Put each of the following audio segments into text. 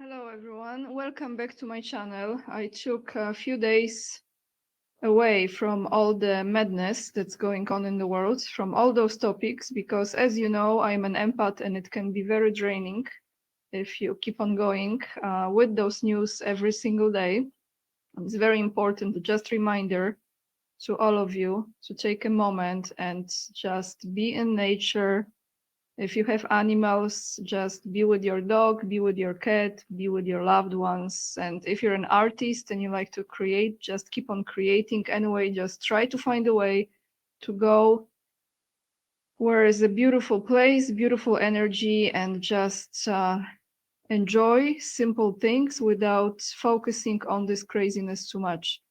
Hello everyone, welcome back to my channel. I took a few days away from all the madness that's going on in the world, from all those topics, because as you know, I'm an empath and it can be very draining if you keep on going with those news every single day. It's very important, just reminder to all of you to take a moment and just be in nature. If you have animals, just be with your dog, be with your cat, be with your loved ones. And if you're an artist and you like to create, just keep on creating anyway. Just try to find a way to go where is a beautiful place, beautiful energy, and just enjoy simple things without focusing on this craziness too much.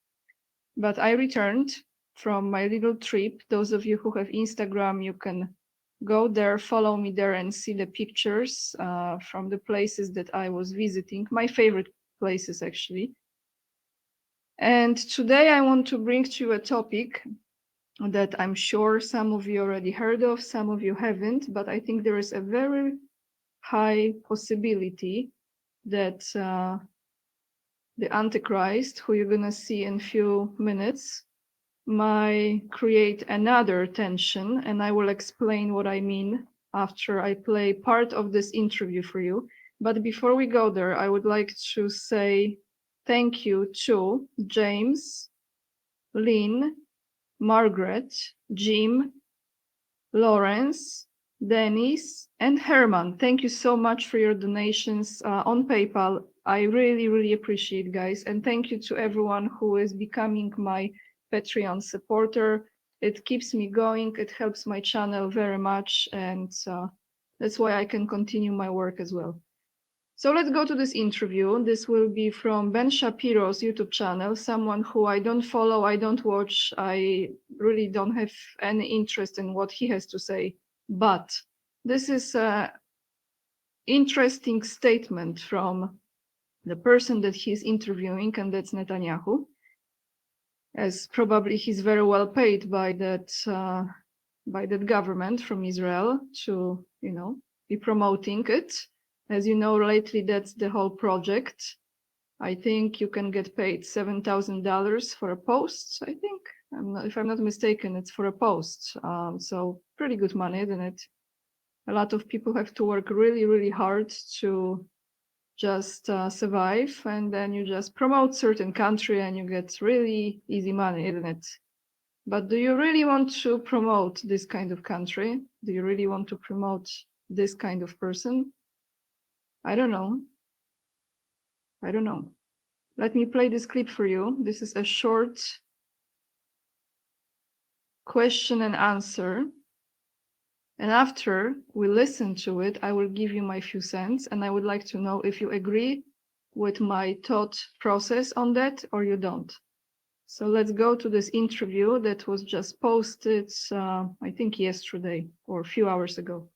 But I returned from my little trip. Those of you who have Instagram, you can go there, follow me there and see the pictures from the places that I was visiting, my favorite places actually. And today I want to bring to you a topic that I'm sure some of you already heard of, some of you haven't, but I think there is a very high possibility that the Antichrist, who you're gonna see in a few minutes, might create another tension, and I will explain what I mean after I play part of this interview for you. But before we go there, I would like to say thank you to James, Lynn, Margaret, Jim, Lawrence, Dennis, and Herman. Thank you so much for your donations on PayPal. I really, really appreciate, guys. And thank you to everyone who is becoming my Patreon supporter. It keeps me going. It helps my channel very much. And that's why I can continue my work as well. So let's go to this interview. This will be from Ben Shapiro's YouTube channel, someone who I don't follow, I don't watch. I really don't have any interest in what he has to say. But this is an interesting statement from the person that he's interviewing, and that's Netanyahu. As probably he's very well paid by that government from Israel to, be promoting it. As you know, lately that's the whole project. I think you can get paid $7,000 for a post. I think, if I'm not mistaken, it's for a post. So pretty good money, isn't it? A lot of people have to work really, really hard to just survive, and then you just promote certain country and you get really easy money, isn't it? But do you really want to promote this kind of country? Do you really want to promote this kind of person? I don't know. I don't know. Let me play this clip for you. This is a short question and answer. And after we listen to it, I will give you my few cents, and I would like to know if you agree with my thought process on that or you don't. So let's go to this interview that was just posted, I think yesterday or a few hours ago.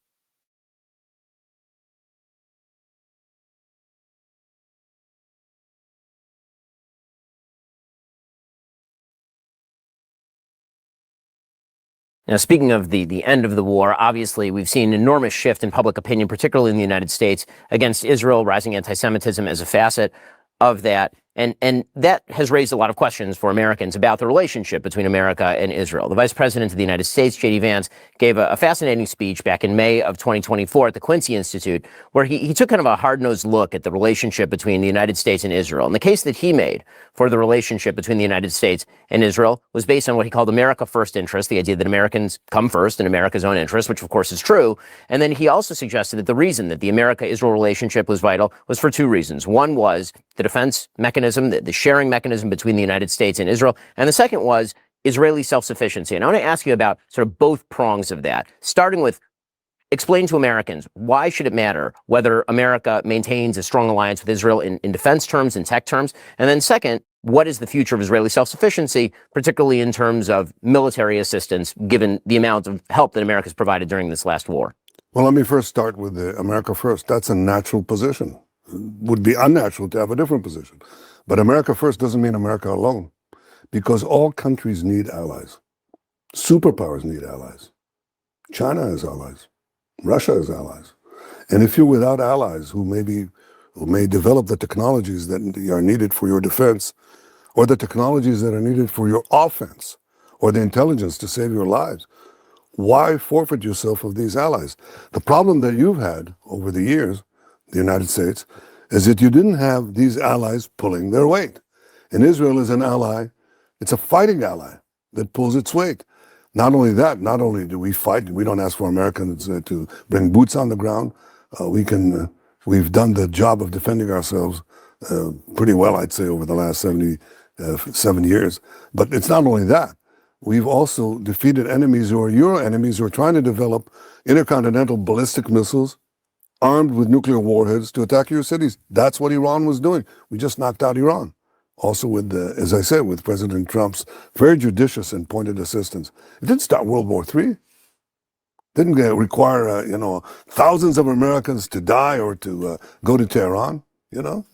Now, speaking of the end of the war, obviously we've seen an enormous shift in public opinion, particularly in the United States, against Israel, rising anti-Semitism as a facet of that. And that has raised a lot of questions for Americans about the relationship between America and Israel. The Vice President of the United States, J.D. Vance, gave a fascinating speech back in May of 2024 at the Quincy Institute, where he took kind of a hard-nosed look at the relationship between the United States and Israel. And the case that he made for the relationship between the United States and Israel was based on what he called America First interest, the idea that Americans come first in America's own interest, which of course is true. And then he also suggested that the reason that the America-Israel relationship was vital was for two reasons. One was the defense mechanism, the sharing mechanism between the United States and Israel. And the second was Israeli self-sufficiency. And I want to ask you about sort of both prongs of that, starting with explain to Americans, why should it matter whether America maintains a strong alliance with Israel in defense terms, in tech terms? And then second, what is the future of Israeli self-sufficiency, particularly in terms of military assistance, given the amount of help that America has provided during this last war? Well, let me first start with the America First. That's a natural position. It would be unnatural to have a different position. But America First doesn't mean America alone, because all countries need allies. Superpowers need allies. China has allies. Russia has allies. And if you're without allies who maybe who may develop the technologies that are needed for your defense, or the technologies that are needed for your offense, or the intelligence to save your lives. Why forfeit yourself of these allies? The problem that you've had over the years, the United States, is that you didn't have these allies pulling their weight. And Israel is an ally, it's a fighting ally that pulls its weight. Not only that, not only do we fight, we don't ask for Americans to bring boots on the ground. We've done the job of defending ourselves pretty well, I'd say, over the last 7 years. But it's not only that. We've also defeated enemies who are your enemies who are trying to develop intercontinental ballistic missiles armed with nuclear warheads to attack your cities. That's what Iran was doing. We just knocked out Iran. Also with, as I said, with President Trump's very judicious and pointed assistance. It didn't start World War III. Didn't require, thousands of Americans to die or to go to Tehran. No.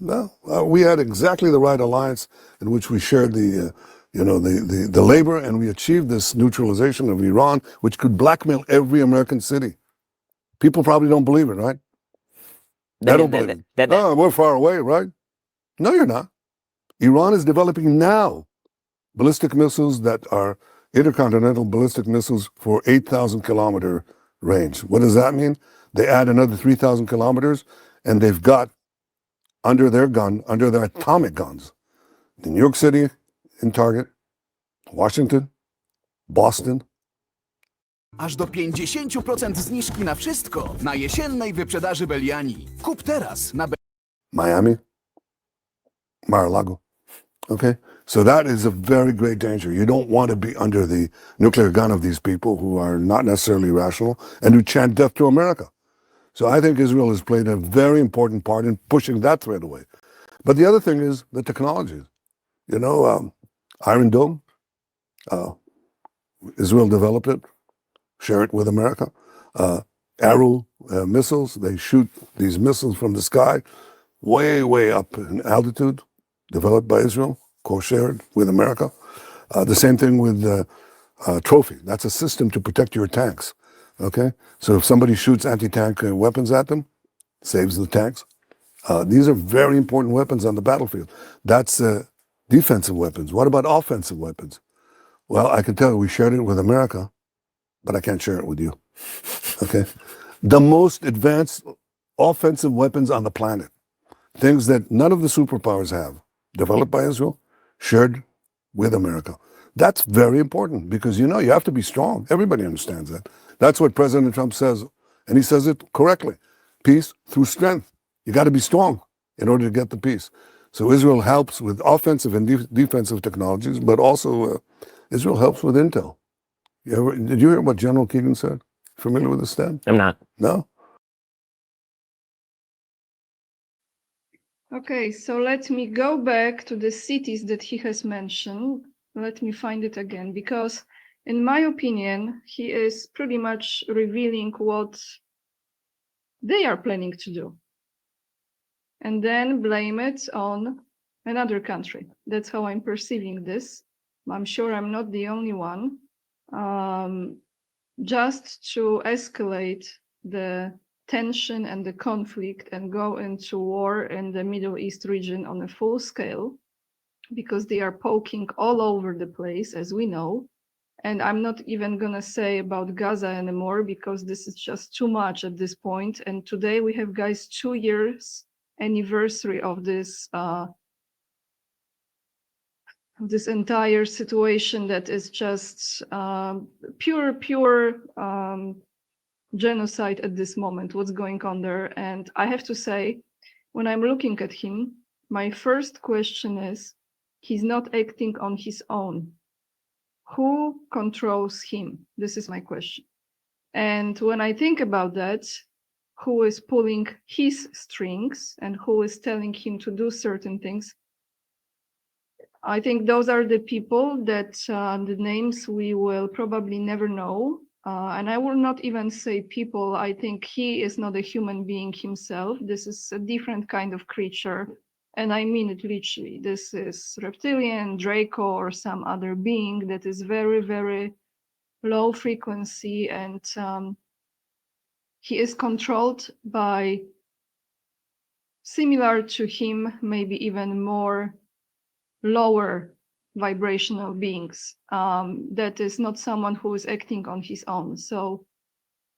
We had exactly the right alliance in which we shared the labor, and we achieved this neutralization of Iran, which could blackmail every American city. People probably don't believe it, right? They don't believe it. Oh, we're far away, right? No, you're not. Iran is developing now ballistic missiles that are intercontinental ballistic missiles for 8,000 kilometer range. What does that mean? They add another 3,000 kilometers, and they've got under their atomic guns, in New York City, in Target, Washington, Boston. Aż do 50% zniżki na wszystko na jesiennej wyprzedaży Beliani. Kup teraz na Miami, Mar-a-Lago. Okay? So that is a very great danger. You don't want to be under the nuclear gun of these people who are not necessarily rational and who chant death to America. So I think Israel has played a very important part in pushing that threat away. But the other thing is the technologies. Iron Dome, Israel developed it, share it with America. Arrow missiles, they shoot these missiles from the sky way, way up in altitude, developed by Israel, co-shared with America. The same thing with Trophy. That's a system to protect your tanks, okay? So if somebody shoots anti-tank weapons at them, saves the tanks. These are very important weapons on the battlefield. That's defensive weapons. What about offensive weapons? Well, I can tell you we shared it with America, but I can't share it with you, okay? The most advanced offensive weapons on the planet, things that none of the superpowers have, developed by Israel, shared with America. That's very important because, you have to be strong. Everybody understands that. That's what President Trump says, and he says it correctly. Peace through strength. You got to be strong in order to get the peace. So Israel helps with offensive and defensive technologies, but also Israel helps with intel. Did you hear what General Keegan said? Familiar with the stat? I'm not. No? Okay, so let me go back to the cities that he has mentioned. Let me find it again, because in my opinion, he is pretty much revealing what they are planning to do. And then blame it on another country. That's how I'm perceiving this. I'm sure I'm not the only one. Just to escalate the tension and the conflict and go into war in the Middle East region on a full scale, because they are poking all over the place, as we know. And I'm not even going to say about Gaza anymore, because this is just too much at this point. And today we have, guys, 2 years anniversary of this entire situation that is just pure genocide at this moment, what's going on there. And I have to say, when I'm looking at him, my first question is, he's not acting on his own. Who controls him? This is my question. And when I think about that, who is pulling his strings and who is telling him to do certain things, I think those are the people that the names we will probably never know. And I will not even say people. I think he is not a human being himself. This is a different kind of creature. And I mean it literally. This is reptilian, Draco, or some other being that is very, very low frequency. And he is controlled by similar to him, maybe even more lower vibrational beings. That is not someone who is acting on his own. So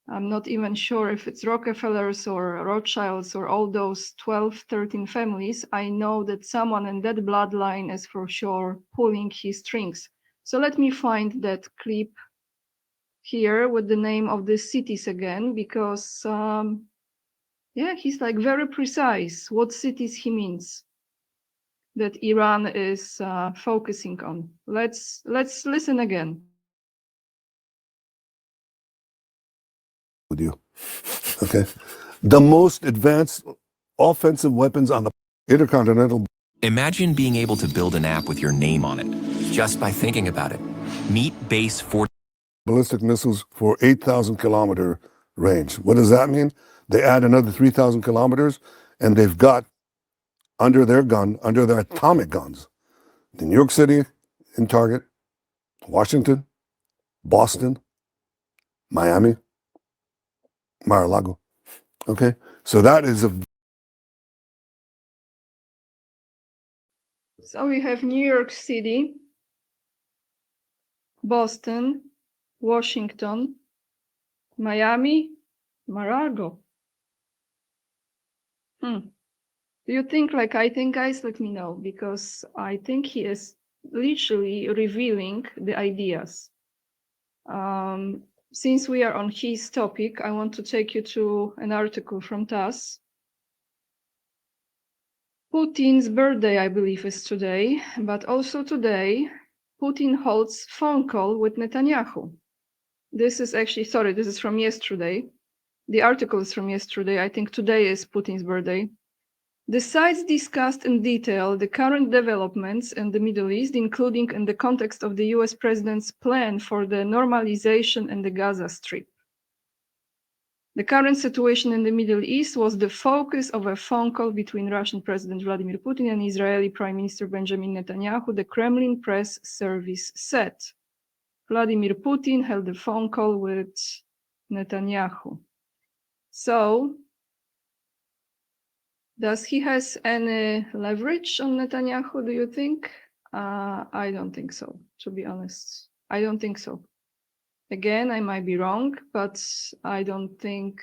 I'm not even sure if it's Rockefellers or Rothschilds or all those 12, 13 families. I know that someone in that bloodline is for sure pulling his strings. So let me find that clip here with the name of the cities again, because yeah, he's like very precise what cities he means that Iran is focusing on. Let's listen again. With you, okay? The most advanced offensive weapons on the intercontinental. Imagine being able to build an app with your name on it, just by thinking about it. Meet Base 4. Ballistic missiles for 8,000 kilometer range. What does that mean? They add another 3,000 kilometers, and they've got under their gun, under their atomic guns, New York City in target, Washington, Boston, Miami, Mar-a-Lago. Okay, so that is a. So we have New York City, Boston, Washington, Miami, Mar-a-Lago. Do you think like I think, guys? Let me know, because I think he is literally revealing the ideas. Since we are on his topic, I want to take you to an article from TASS. Putin's birthday, I believe, is today, but also today, Putin holds phone call with Netanyahu. This is actually, sorry, this is from yesterday. The article is from yesterday. I think today is Putin's birthday. The sides discussed in detail the current developments in the Middle East, including in the context of the US president's plan for the normalization in the Gaza Strip. The current situation in the Middle East was the focus of a phone call between Russian President Vladimir Putin and Israeli Prime Minister Benjamin Netanyahu, the Kremlin press service said. Vladimir Putin held a phone call with Netanyahu. So, does he has any leverage on Netanyahu, do you think? I don't think so, to be honest. I don't think so. Again, I might be wrong, but I don't think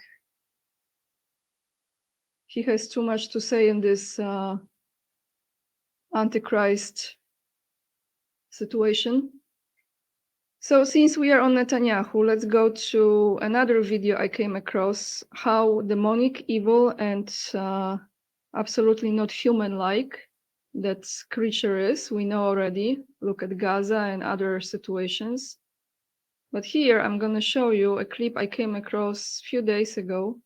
he has too much to say in this Antichrist situation. So since we are on Netanyahu, let's go to another video I came across, how demonic, evil, and absolutely not human-like that creature is. We know already. Look at Gaza and other situations. But here I'm going to show you a clip I came across a few days ago.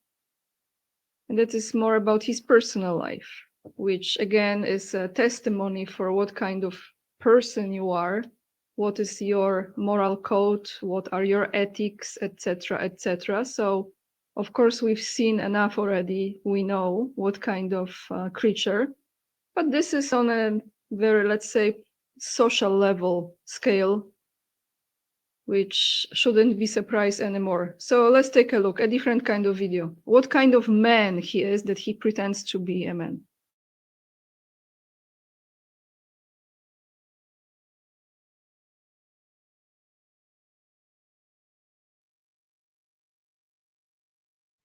And that is more about his personal life, which again is a testimony for what kind of person you are, what is your moral code, what are your ethics, etc., etc. So, of course, we've seen enough already. We know what kind of creature. But this is on a very, let's say, social level scale, which shouldn't be surprised anymore. So let's take a look, a different kind of video. What kind of man he is that he pretends to be a man.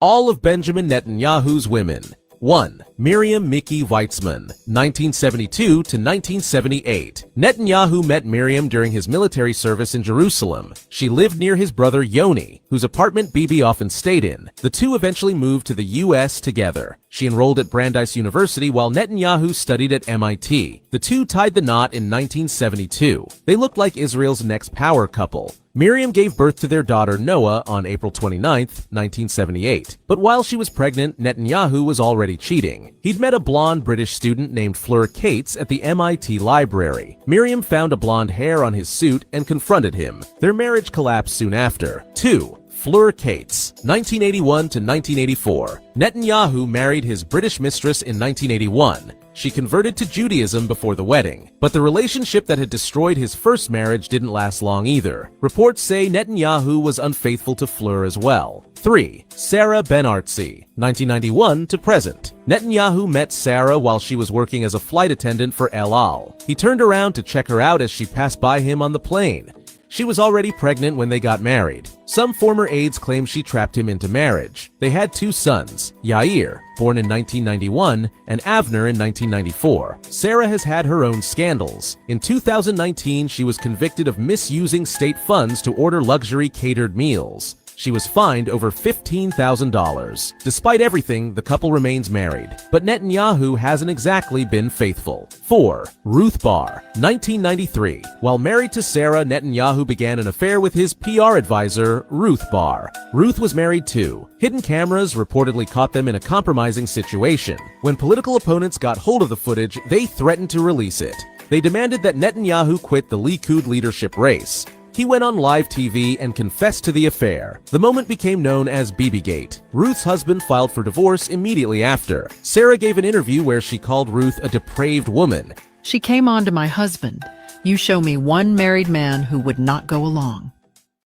All of Benjamin Netanyahu's women. 1. Miriam Mickey Weitzman, 1972 to 1978. Netanyahu met Miriam during his military service in Jerusalem. She lived near his brother Yoni, whose apartment Bibi often stayed in. The two eventually moved to the U.S. together. She enrolled at Brandeis University while Netanyahu studied at MIT. The two tied the knot in 1972. They looked like Israel's next power couple. Miriam gave birth to their daughter Noah on April 29, 1978. But while she was pregnant, Netanyahu was already cheating. He'd met a blonde British student named Fleur Cates at the MIT library. Miriam found a blonde hair on his suit and confronted him. Their marriage collapsed soon after. 2. Fleur Cates, 1981 to 1984. Netanyahu married his British mistress in 1981. She converted to Judaism before the wedding, but the relationship that had destroyed his first marriage didn't last long either. Reports say Netanyahu was unfaithful to Fleur as well. 3. Sarah Ben-Artzi, 1991 to present. Netanyahu met Sarah while she was working as a flight attendant for El Al. He turned around to check her out as she passed by him on the plane. She was already pregnant when they got married. Some former aides claim she trapped him into marriage. They had 2 sons, Yair, born in 1991, and Avner in 1994. Sarah has had her own scandals. In 2019, she was convicted of misusing state funds to order luxury catered meals. She was fined over $15,000. Despite everything, the couple remains married. But Netanyahu hasn't exactly been faithful. 4. Ruth Bar, 1993. While married to Sarah, Netanyahu began an affair with his PR advisor, Ruth Bar. Ruth was married too. Hidden cameras reportedly caught them in a compromising situation. When political opponents got hold of the footage, they threatened to release it. They demanded that Netanyahu quit the Likud leadership race. He went on live TV and confessed to the affair. The moment became known as BBgate. Ruth's husband filed for divorce immediately after. Sarah gave an interview where she called Ruth a depraved woman. She came on to my husband. You show me one married man who would not go along.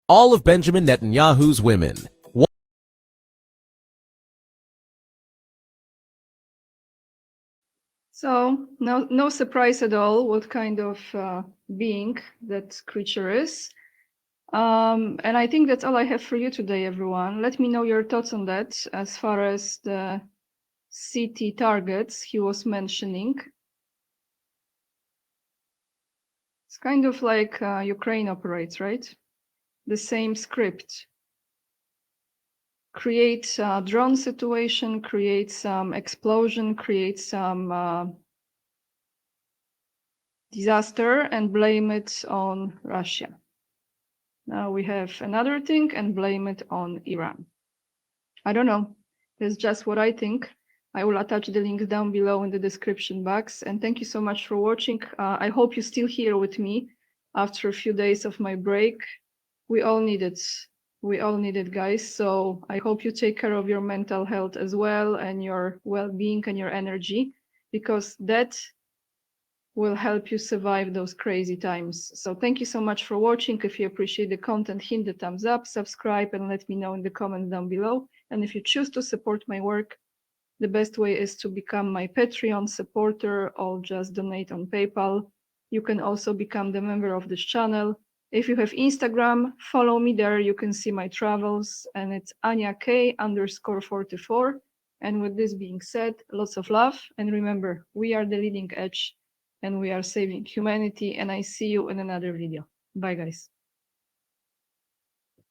All of Benjamin Netanyahu's women. So no surprise at all what kind of being that creature is. And I think that's all I have for you today, everyone. Let me know your thoughts on that as far as the city targets he was mentioning. It's kind of like Ukraine operates, right? The same script. Create a drone situation, create some explosion, create some disaster and blame it on Russia. Now we have another thing and blame it on Iran. I don't know. That's just what I think. I will attach the links down below in the description box. And thank you so much for watching. I hope you're still here with me after a few days of my break. We all need it. We all need it, guys. So I hope you take care of your mental health as well and your well-being and your energy, because that will help you survive those crazy times. So thank you so much for watching. If you appreciate the content, hit the thumbs up, subscribe, and let me know in the comments down below. And if you choose to support my work, the best way is to become my Patreon supporter or just donate on PayPal. You can also become the member of this channel. If you have Instagram, follow me there. You can see my travels, and it's AniaK_44. And with this being said, lots of love. And remember, we are the leading edge and we are saving humanity. And I see you in another video. Bye, guys.